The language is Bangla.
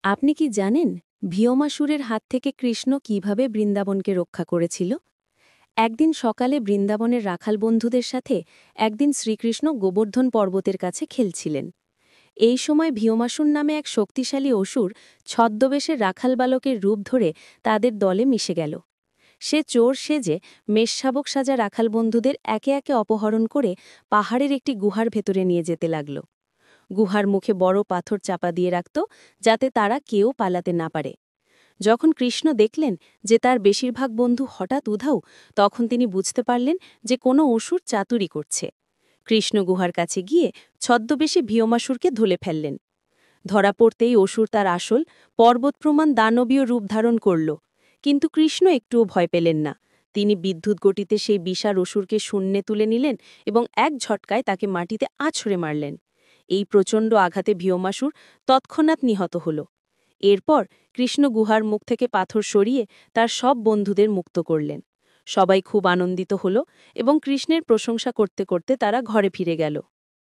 আপনি কি জানেন ভিয়মাসুরের হাত থেকে কৃষ্ণ কিভাবে বৃন্দাবনকে রক্ষা করেছিল? একদিন সকালে বৃন্দাবনের রাখাল বন্ধুদের সাথে একদিন শ্রীকৃষ্ণ গোবর্ধন পর্বতের কাছে খেলছিলেন। এই সময় ভিয়মাসুর নামে এক শক্তিশালী অসুর ছদ্মবেশে রাখাল বালকের রূপ ধরে তাদের দলে মিশে গেল। সে চোর সেজে মেষশাবক সাজা রাখাল বন্ধুদের একে একে অপহরণ করে পাহাড়ের একটি গুহার ভেতরে নিয়ে যেতে লাগল। গুহার মুখে বড় পাথর চাপা দিয়ে রাখত, যাতে তারা কেউ পালাতে না পারে। যখন কৃষ্ণ দেখলেন যে তার বেশিরভাগ বন্ধু হঠাৎ উধাও, তখন তিনি বুঝতে পারলেন যে কোনো অসুর চাতুরি করছে। কৃষ্ণ গুহার কাছে গিয়ে ছদ্মবেশে ভিয়মাসুরকে ধরে ফেললেন। ধরা পড়তেই অসুর তার আসল পর্বতপ্রমাণ দানবীয় রূপ ধারণ করল। কিন্তু কৃষ্ণ একটুও ভয় পেলেন না। তিনি বিদ্যুৎ গতিতে সেই বিশাল অসুরকে শূন্যে তুলে নিলেন এবং এক ঝটকায় তাকে মাটিতে আছড়ে মারলেন। এই প্রচণ্ড আঘাতে ভিয়মাসুর তৎক্ষণাৎ নিহত হল। এরপর কৃষ্ণ গুহার মুখ থেকে পাথর সরিয়ে তার সব বন্ধুদের মুক্ত করলেন। সবাই খুব আনন্দিত হল এবং কৃষ্ণের প্রশংসা করতে করতে তারা ঘরে ফিরে গেল।